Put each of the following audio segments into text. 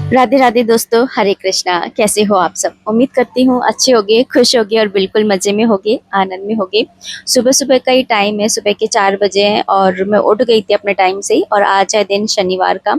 राधे राधे दोस्तों, हरे कृष्णा। कैसे हो आप सब? उम्मीद करती हूँ अच्छे होगे, खुश होगे और बिल्कुल मज़े में होगे, आनंद में होगे। सुबह सुबह का ही टाइम है, सुबह के 4 बजे हैं और मैं उठ गई थी अपने टाइम से ही। और आज है दिन शनिवार का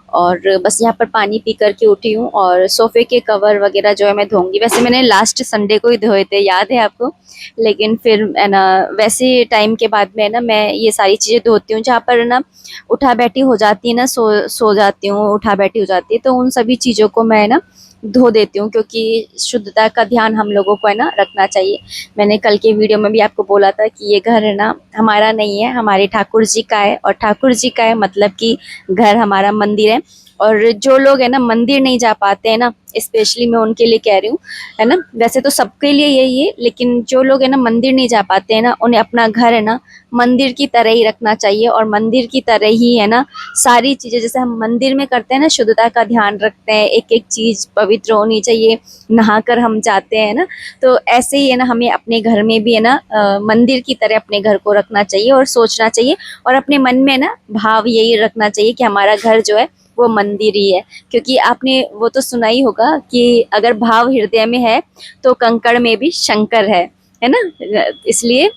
और बस यहाँ पर पानी पी करके उठी हूँ और सोफे के कवर वगैरह जो है मैं धोऊंगी। वैसे मैंने लास्ट संडे को ही धोए थे, याद है आपको? लेकिन फिर है ना, वैसे टाइम के बाद में है ना मैं ये सारी चीज़ें धोती हूँ जहाँ पर ना उठा बैठी हो जाती है ना, सो जाती हूँ, उठा बैठी हो जाती है, तो उन सभी चीज़ों को मैं ना धो देती हूँ क्योंकि शुद्धता का ध्यान हम लोगों को है ना रखना चाहिए। मैंने कल के वीडियो में भी आपको बोला था कि ये घर है ना हमारा नहीं है, हमारे ठाकुर जी का है। और ठाकुर जी का है मतलब कि घर हमारा मंदिर है। और जो लोग है ना मंदिर नहीं जा पाते हैं ना, स्पेशली मैं उनके लिए कह रही हूँ, है ना। वैसे तो सबके लिए यही है, लेकिन जो लोग है ना मंदिर नहीं जा पाते हैं ना, उन्हें अपना घर है ना मंदिर की तरह ही रखना चाहिए। और मंदिर की तरह ही है ना सारी चीजें, जैसे हम मंदिर में करते हैं ना, शुद्धता का ध्यान रखते हैं, एक एक चीज पवित्र होनी चाहिए, नहाकर हम जाते हैं ना। तो ऐसे ही है ना हमें अपने घर में भी है ना मंदिर की तरह अपने घर को रखना चाहिए और सोचना चाहिए। और अपने मन में ना भाव यही रखना चाहिए कि हमारा घर जो है वो मंदिर ही है। क्योंकि आपने वो तो सुना ही होगा कि अगर भाव हृदय में है तो कंकड़ में भी शंकर है ना। इसलिए,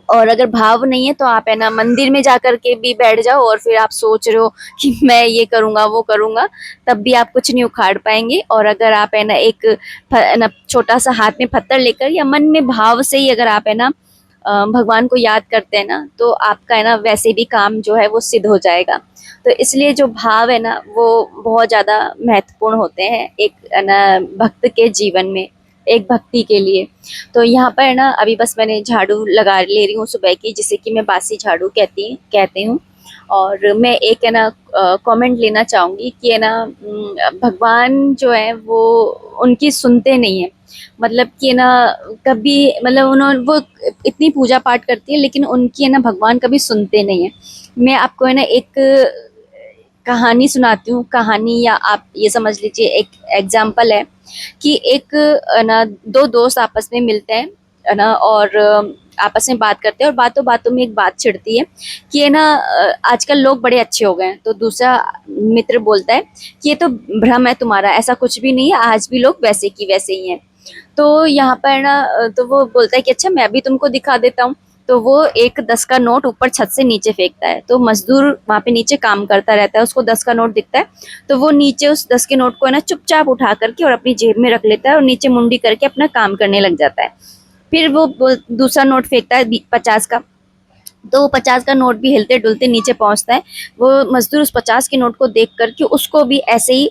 और अगर भाव नहीं है तो आप है ना मंदिर में जाकर के भी बैठ जाओ और फिर आप सोच रहे हो कि मैं ये करूंगा वो करूंगा, तब भी आप कुछ नहीं उखाड़ पाएंगे। और अगर आप है ना एक है ना छोटा सा हाथ में पत्थर लेकर या मन में भाव से ही अगर आप है ना भगवान को याद करते हैं ना, तो आपका है ना वैसे भी काम जो है वो सिद्ध हो जाएगा। तो इसलिए जो भाव है ना वो बहुत ज्यादा महत्वपूर्ण होते हैं एक है ना भक्त के जीवन में, एक भक्ति के लिए। तो यहाँ पर ना अभी बस मैंने झाड़ू लगा ले रही हूँ सुबह की, जिसे कि मैं बासी झाड़ू कहती हूँ। और मैं एक है ना कमेंट लेना चाहूंगी कि है ना भगवान जो है वो उनकी सुनते नहीं है। मतलब कि है ना कभी, मतलब उन्होंने वो इतनी पूजा पाठ करती है लेकिन उनकी है ना भगवान कभी सुनते नहीं है। मैं आपको है ना एक कहानी सुनाती हूँ। कहानी या आप ये समझ लीजिए एक एग्जाम्पल है कि एक ना दो दोस्त आपस में मिलते हैं, है ना। और आपस में बात करते हैं और बातों बातों में एक बात छिड़ती है कि है ना आजकल लोग बड़े अच्छे हो गए हैं। तो दूसरा मित्र बोलता है कि ये तो भ्रम है तुम्हारा, ऐसा कुछ भी नहीं है, आज भी लोग वैसे की वैसे ही हैं। तो यहाँ पर ना तो वो बोलता है कि अच्छा मैं भी तुमको दिखा देता हूँ। तो वो एक 10 का नोट ऊपर छत से नीचे फेंकता है। तो मजदूर वहां पे नीचे काम करता रहता है, उसको 10 का नोट दिखता है। तो वो नीचे उस 10 के नोट को है ना चुपचाप उठा करके और अपनी जेब में रख लेता है और नीचे मुंडी करके अपना काम करने लग जाता है। फिर वो दूसरा नोट फेंकता है 50 का। तो वो 50 का नोट भी हिलते डुलते नीचे पहुंचता है। वो मजदूर उस 50 के नोट को देख करके उसको भी ऐसे ही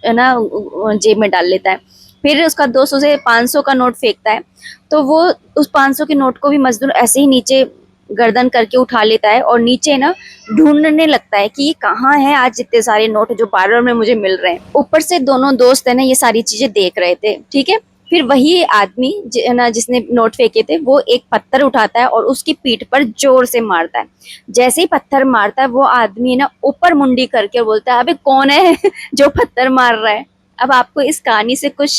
है ना जेब में डाल लेता है। फिर उसका दोस्त उसे 500 का नोट फेंकता है। तो वो उस 500 के नोट को भी मजदूर ऐसे ही नीचे गर्दन करके उठा लेता है और नीचे ना ढूंढने लगता है कि ये कहाँ है आज इतने सारे नोट जो बार बार में मुझे मिल रहे हैं। ऊपर से दोनों दोस्त है ना ये सारी चीजें देख रहे थे, ठीक है। फिर वही आदमी है ना जिसने नोट फेंके थे वो एक पत्थर उठाता है और उसकी पीठ पर जोर से मारता है। जैसे ही पत्थर मारता है वो आदमी ना ऊपर मुंडी करके बोलता है, अबे कौन है जो पत्थर मार रहा है? अब आपको इस कहानी से कुछ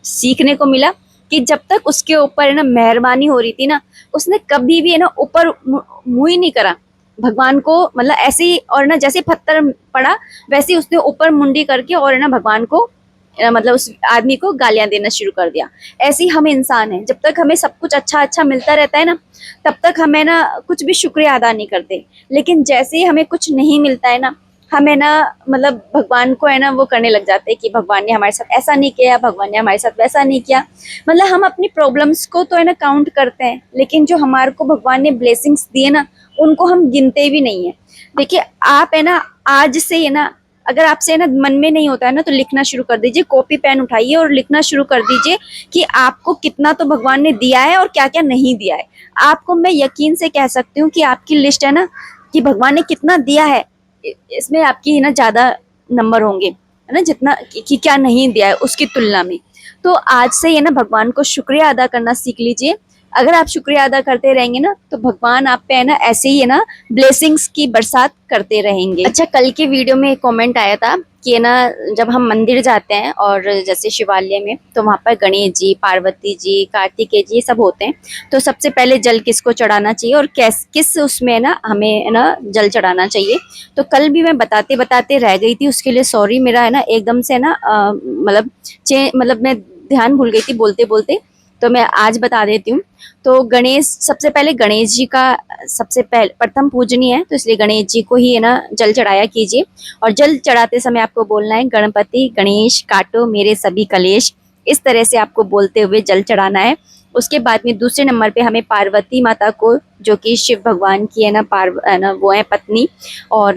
सीखने को मिला कि जब तक उसके ऊपर है ना मेहरबानी हो रही थी ना, उसने कभी भी है ना ऊपर मुंह ही नहीं करा भगवान को। मतलब ऐसे ही, और ना जैसे पत्थर पड़ा वैसे ही उसने ऊपर मुंडी करके और है ना भगवान को मतलब उस आदमी को गालियां देना शुरू कर दिया। ऐसे ही हम इंसान हैं, जब तक हमें सब कुछ अच्छा अच्छा मिलता रहता है ना, तब तक हमें ना कुछ भी शुक्रिया अदा नहीं करते। लेकिन जैसे ही हमें कुछ नहीं मिलता है ना, हमें ना मतलब भगवान को है ना वो करने लग जाते हैं कि भगवान ने हमारे साथ ऐसा नहीं किया, भगवान ने हमारे साथ वैसा नहीं किया। मतलब हम अपनी प्रॉब्लम्स को तो है ना काउंट करते हैं, लेकिन जो हमारे को भगवान ने ब्लेसिंग्स दिए ना उनको हम गिनते भी नहीं है। देखिए आप है ना आज से है ना, अगर आपसे ना मन में नहीं होता है ना तो लिखना शुरू कर दीजिए, कॉपी पेन उठाइए और लिखना शुरू कर दीजिए कि आपको कितना तो भगवान ने दिया है और क्या क्या नहीं दिया है। आपको मैं यकीन से कह सकती हूँ कि आपकी लिस्ट है ना कि भगवान ने कितना दिया है, इसमें आपकी है ना ज्यादा नंबर होंगे, है ना, जितना कि क्या नहीं दिया है उसकी तुलना में। तो आज से ये ना भगवान को शुक्रिया अदा करना सीख लीजिए। अगर आप शुक्रिया अदा करते रहेंगे ना तो भगवान आप पे है ना ऐसे ही है ना ब्लेसिंग्स की बरसात करते रहेंगे। अच्छा, कल के वीडियो में एक कमेंट आया था कि है ना जब हम मंदिर जाते हैं और जैसे शिवालय में तो वहाँ पर गणेश जी, पार्वती जी, कार्तिकेय जी ये सब होते हैं, तो सबसे पहले जल किसको चढ़ाना चाहिए और किस उसमें है ना हमें है ना जल चढ़ाना चाहिए। तो कल भी मैं बताते बताते रह गई थी, उसके लिए सॉरी। मेरा है ना एकदम से ना मतलब मैं ध्यान भूल गई थी बोलते बोलते, तो मैं आज बता देती हूँ। तो गणेश, सबसे पहले गणेश जी का सबसे पहले प्रथम पूजनीय है, तो इसलिए गणेश जी को ही है ना जल चढ़ाया कीजिए। और जल चढ़ाते समय आपको बोलना है गणपति गणेश काटो मेरे सभी कलेश, इस तरह से आपको बोलते हुए जल चढ़ाना है। उसके बाद में दूसरे नंबर पे हमें पार्वती माता को, जो कि शिव भगवान की है ना वो है पत्नी, और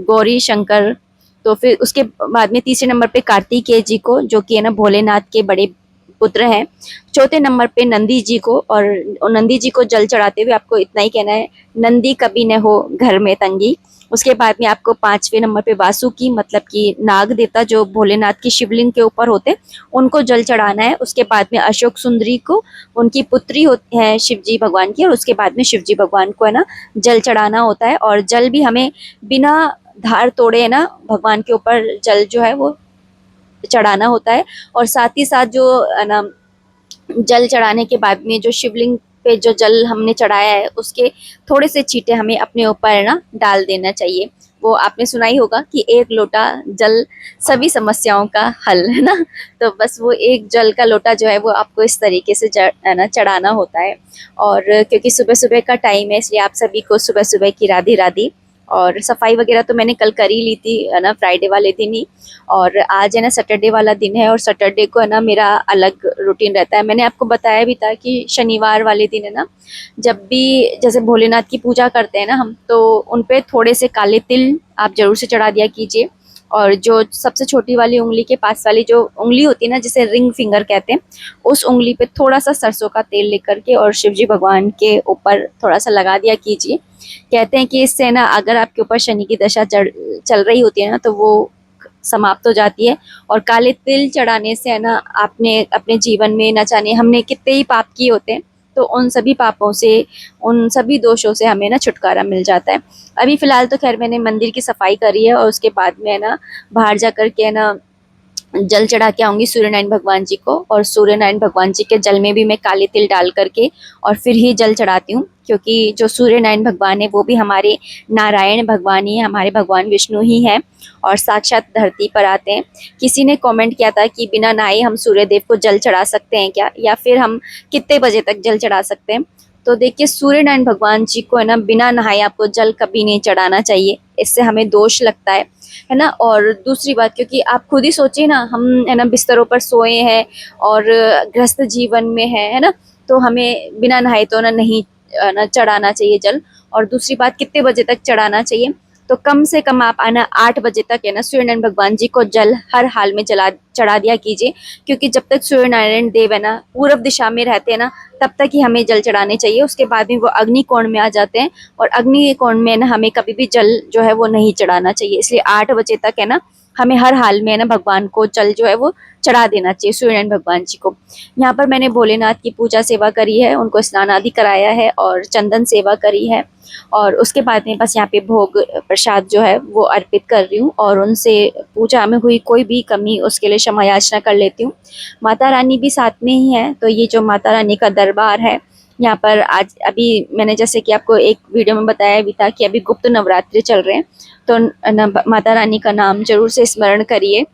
गौरी शंकर। तो फिर उसके बाद में तीसरे नंबर पे कार्तिकेय जी को, जो कि है ना भोलेनाथ के बड़े पुत्र हैं। चौथे नंबर पे नंदी जी को, और नंदी जी को जल चढ़ाते हुए आपको इतना ही कहना है, नंदी कभी न हो घर में तंगी। उसके बाद में आपको पांचवें नंबर पे वासुकी, मतलब कि नाग देवता जो भोलेनाथ की शिवलिंग के ऊपर होते, उनको जल चढ़ाना है। उसके बाद में अशोक सुंदरी को, उनकी पुत्री होती है शिव जी भगवान की, और उसके बाद में शिव जी भगवान को है ना जल चढ़ाना होता है। और जल भी हमें बिना धार तोड़े है ना भगवान के ऊपर जल जो है वो चढ़ाना होता है। और साथ ही साथ जो है ना जल चढ़ाने के बाद में जो शिवलिंग पे जो जल हमने चढ़ाया है उसके थोड़े से छींटे हमें अपने ऊपर है ना डाल देना चाहिए। वो आपने सुना ही होगा कि एक लोटा जल सभी समस्याओं का हल, है ना। तो बस वो एक जल का लोटा जो है वो आपको इस तरीके से है ना चढ़ाना होता है। और क्योंकि सुबह सुबह का टाइम है, इसलिए आप सभी को सुबह सुबह की राधे राधे। और सफाई वगैरह तो मैंने कल कर ही ली थी है ना, फ्राइडे वाले दिन ही। और आज है ना सैटरडे वाला दिन है, और सैटरडे को है ना मेरा अलग रूटीन रहता है। मैंने आपको बताया भी था कि शनिवार वाले दिन है ना, जब भी जैसे भोलेनाथ की पूजा करते हैं ना हम, तो उन पे थोड़े से काले तिल आप जरूर से चढ़ा दिया कीजिए। और जो सबसे छोटी वाली उंगली के पास वाली जो उंगली होती है ना, जिसे रिंग फिंगर कहते हैं, उस उंगली पे थोड़ा सा सरसों का तेल लेकर के और शिव जी भगवान के ऊपर थोड़ा सा लगा दिया कीजिए। कहते हैं कि इससे ना अगर आपके ऊपर शनि की दशा चल रही होती है ना, तो वो समाप्त हो जाती है। और काले तिल चढ़ाने से है ना, आपने अपने जीवन में न जाने हमने कितने ही पाप किए होते हैं, तो उन सभी पापों से, उन सभी दोषों से हमें ना छुटकारा मिल जाता है। अभी फिलहाल तो खैर मैंने मंदिर की सफाई करी है, और उसके बाद में है ना बाहर जा कर के है ना जल चढ़ा के आऊंगी सूर्यनारायण भगवान जी को। और सूर्यनारायण भगवान जी के जल में भी मैं काले तिल डाल करके और फिर ही जल चढ़ाती हूँ, क्योंकि जो सूर्यनारायण भगवान है वो भी हमारे नारायण भगवान ही है, हमारे भगवान विष्णु ही हैं, और साक्षात धरती पर आते हैं। किसी ने कमेंट किया था कि बिना नहाए हम सूर्यदेव को जल चढ़ा सकते हैं क्या, या फिर हम कितने बजे तक जल चढ़ा सकते हैं। तो देखिए, सूर्यनारायण भगवान जी को है ना बिना नहाए आपको जल कभी नहीं चढ़ाना चाहिए, इससे हमें दोष लगता है ना। और दूसरी बात, क्योंकि आप खुद ही सोचिए ना, हम है ना बिस्तरों पर सोए हैं और गृहस्थ जीवन में है ना, तो हमें बिना नहाए तो ना नहीं ना चढ़ाना चाहिए जल। और दूसरी बात, कितने बजे तक चढ़ाना चाहिए, तो कम से कम आप आना 8 बजे तक है ना सूर्यनारायण भगवान जी को जल हर हाल में चढ़ा दिया कीजिए। क्योंकि जब तक सूर्यनारायण देव है ना पूर्व दिशा में रहते हैं ना, तब तक ही हमें जल चढ़ाने चाहिए। उसके बाद में वो अग्नि कोण में आ जाते हैं, और अग्नि कोण में ना हमें कभी भी जल जो है वो नहीं चढ़ाना चाहिए। इसलिए 8 बजे तक है ना हमें हर हाल में है ना भगवान को जल जो है वो चढ़ा देना चाहिए, सूर्यनारायण भगवान जी को। यहाँ पर मैंने भोलेनाथ की पूजा सेवा करी है, उनको स्नान आदि कराया है और चंदन सेवा करी है। और उसके बाद में बस यहाँ पे भोग प्रसाद जो है वो अर्पित कर रही हूँ, और उनसे पूजा में हुई कोई भी कमी उसके लिए क्षमा याचना कर लेती हूँ। माता रानी भी साथ में ही है, तो ये जो माता रानी का दरबार है यहाँ पर, आज अभी मैंने जैसे कि आपको एक वीडियो में बताया भी था कि अभी गुप्त नवरात्रि चल रहे हैं, तो माता रानी का नाम जरूर से स्मरण करिए।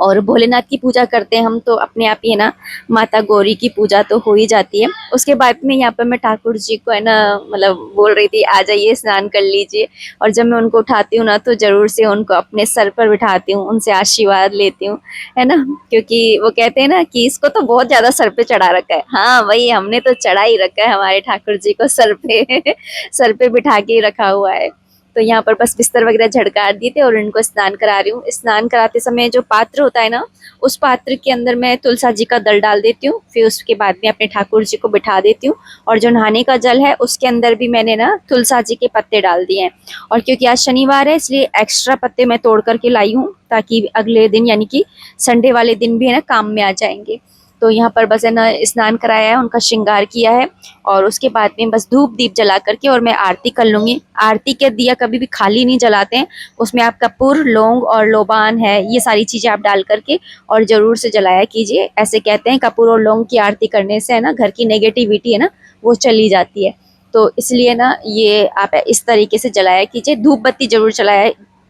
और भोलेनाथ की पूजा करते हैं हम, तो अपने आप ही है ना माता गौरी की पूजा तो हो ही जाती है। उसके बाद में यहाँ पर मैं ठाकुर जी को है ना मतलब बोल रही थी आ जाइए स्नान कर लीजिए, और जब मैं उनको उठाती हूँ ना तो जरूर से उनको अपने सर पर बिठाती हूँ, उनसे आशीर्वाद लेती हूँ, है ना। क्योंकि वो कहते हैं ना कि इसको तो बहुत ज्यादा सर पे चढ़ा रखा है। हाँ वही, हमने तो चढ़ा ही रखा है हमारे ठाकुर जी को सर पे सर पे बिठा के ही रखा हुआ है। तो यहाँ पर बस बिस्तर वगैरह झड़का दिए थे, और इनको स्नान करा रही हूँ। स्नान कराते समय जो पात्र होता है ना, उस पात्र के अंदर मैं तुलसा जी का दल डाल देती हूँ, फिर उसके बाद में अपने ठाकुर जी को बिठा देती हूँ। और जो नहाने का जल है उसके अंदर भी मैंने ना तुलसा जी के पत्ते डाल दिए हैं। और क्योंकि आज शनिवार है, इसलिए एक्स्ट्रा पत्ते मैं तोड़ करके लाई हूँ, ताकि अगले दिन यानी कि संडे वाले दिन भी है ना काम में आ जाएंगे। तो यहाँ पर बस है ना स्नान कराया है, उनका श्रृंगार किया है और उसके बाद में बस धूप दीप जला करके और मैं आरती कर लूँगी। आरती के दिया कभी भी खाली नहीं जलाते हैं, उसमें आप कपूर, लौंग और लोबान है, ये सारी चीज़ें आप डाल करके और ज़रूर से जलाया कीजिए। ऐसे कहते हैं कपूर और लौंग की आरती करने से है ना घर की नेगेटिविटी है ना वो चली जाती है। तो इसलिए ना ये आप इस तरीके से जलाया कीजिए, धूप बत्ती ज़रूर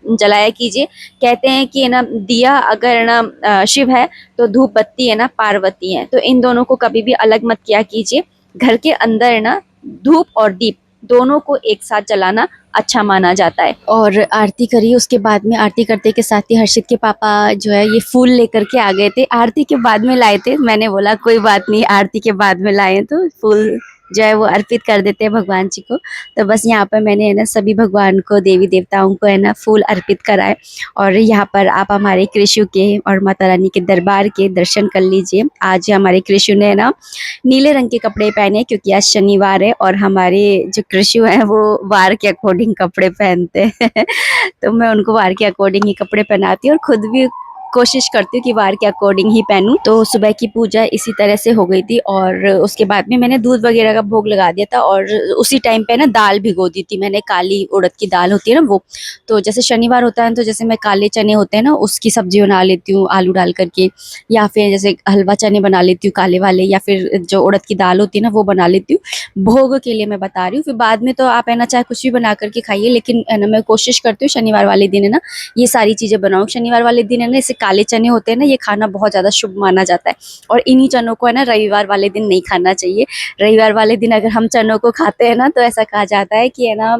जलाया कीजिए। कहते हैं कि है ना दिया अगर ना शिव है तो धूप बत्ती है ना पार्वती है, तो इन दोनों को कभी भी अलग मत किया कीजिए। घर के अंदर है ना धूप और दीप दोनों को एक साथ जलाना अच्छा माना जाता है। और आरती करी, उसके बाद में आरती करते के साथ ही हर्षित के पापा जो है ये फूल लेकर के आ गए थे। आरती के बाद में लाए थे, मैंने बोला कोई बात नहीं, आरती के बाद में लाए तो फूल जो है वो अर्पित कर देते हैं भगवान जी को। तो बस यहाँ पर मैंने है ना सभी भगवान को, देवी देवताओं को है ना फूल अर्पित कराए। और यहाँ पर आप हमारे कृष्ण के और माता रानी के दरबार के दर्शन कर लीजिए। आज हमारे कृष्ण ने ना नीले रंग के कपड़े पहने क्योंकि आज शनिवार है और हमारे जो कृष्ण है वो वार के अकॉर्डिंग कपड़े पहनते हैं तो मैं उनको वार के अकॉर्डिंग ही कपड़े पहनाती हूँ और खुद भी कोशिश करती हूँ कि वार के अकॉर्डिंग ही पहनूं। तो सुबह की पूजा इसी तरह से हो गई थी और उसके बाद में मैंने दूध वगैरह का भोग लगा दिया था और उसी टाइम पे ना दाल भिगो दी थी मैंने, काली उड़द की दाल होती है ना वो। तो जैसे शनिवार होता है तो जैसे मैं काले चने होते हैं ना उसकी सब्जी बना लेती हूँ आलू डाल करके, या फिर जैसे हलवा चने बना लेती हूँ काले वाले, या फिर जो उड़द की दाल होती है ना वो बना लेती हूँ। भोग के लिए मैं बता रही हूँ, फिर बाद में तो आप है ना चाहे कुछ भी बना करके खाइए, लेकिन है ना मैं कोशिश करती हूँ शनिवार वाले दिन है ना ये सारी चीज़ें बनाऊँ। शनिवार वाले दिन है ना जैसे काले चने होते हैं ना ये खाना बहुत ज़्यादा शुभ माना जाता है और इन्हीं चनों को है ना रविवार वाले दिन नहीं खाना चाहिए। रविवार वाले दिन अगर हम चनों को खाते हैं ना तो ऐसा कहा जाता है कि है ना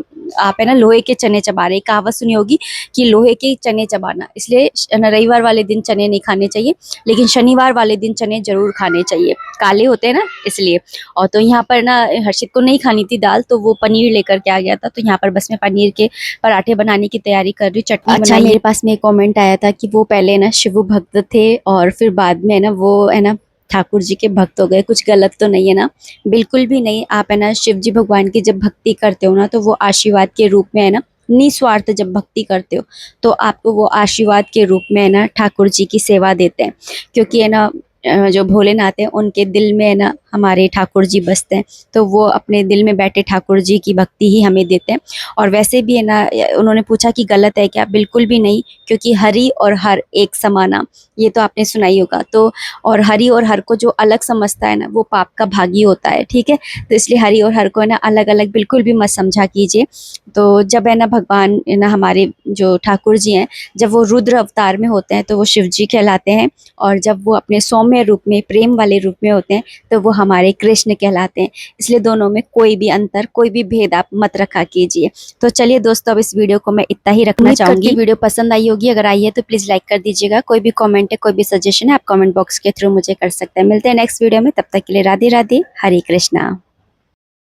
आप है ना लोहे के चने चबा रहे, कहावत सुनी होगी कि लोहे के चने चबाना, इसलिए रविवार वाले दिन चने नहीं खाने चाहिए, लेकिन शनिवार वाले दिन चने जरूर खाने चाहिए, काले होते हैं ना इसलिए। और तो यहाँ पर ना हर्षित को नहीं खानी थी दाल तो वो पनीर लेकर के आ गया था, तो यहाँ पर बस मैं पनीर के पराठे बनाने की तैयारी कर रही हूँ, चटनी अच्छा मेरे पास में कमेंट आया था कि वो पहले ना शिव भक्त थे और फिर बाद में ना वो है ना ठाकुर जी के भक्त हो गए। कुछ गलत तो नहीं है ना? बिल्कुल भी नहीं। आप है ना शिव जी भगवान की जब भक्ति करते हो ना तो वो आशीर्वाद के रूप में है ना निस्वार्थ जब भक्ति करते हो तो आपको वो आशीर्वाद के रूप में है ना ठाकुर जी की सेवा देते हैं, क्योंकि है ना जो भोलेनाथ है उनके दिल में है ना हमारे ठाकुर जी बसते हैं, तो वो अपने दिल में बैठे ठाकुर जी की भक्ति ही हमें देते हैं। और वैसे भी है ना उन्होंने पूछा कि गलत है क्या? बिल्कुल भी नहीं, क्योंकि हरि और हर एक समाना, ये तो आपने सुना ही होगा। तो और हरि और हर को जो अलग समझता है ना वो पाप का भागी होता है, ठीक है? तो इसलिए हरि और हर को है ना अलग अलग बिल्कुल भी मत समझा कीजिए। तो जब है ना भगवान है ना हमारे जो ठाकुर जी हैं जब वो रुद्र अवतार में होते हैं तो वो शिव जी कहलाते हैं, और जब वो अपने सौम्य रूप में, प्रेम वाले रूप में होते हैं तो वो हमारे कृष्ण कहलाते हैं। इसलिए दोनों में कोई भी अंतर, कोई भी भेद आप मत रखा कीजिए। तो चलिए दोस्तों अब इस वीडियो को मैं इतना ही रखना चाहूंगी। वीडियो पसंद आई होगी, अगर आई है तो प्लीज लाइक कर दीजिएगा। कोई भी कमेंट है, कोई भी सजेशन है आप कमेंट बॉक्स के थ्रू मुझे कर सकते हैं। मिलते हैं नेक्स्ट वीडियो में, तब तक के लिए राधे राधे, हरे कृष्णा।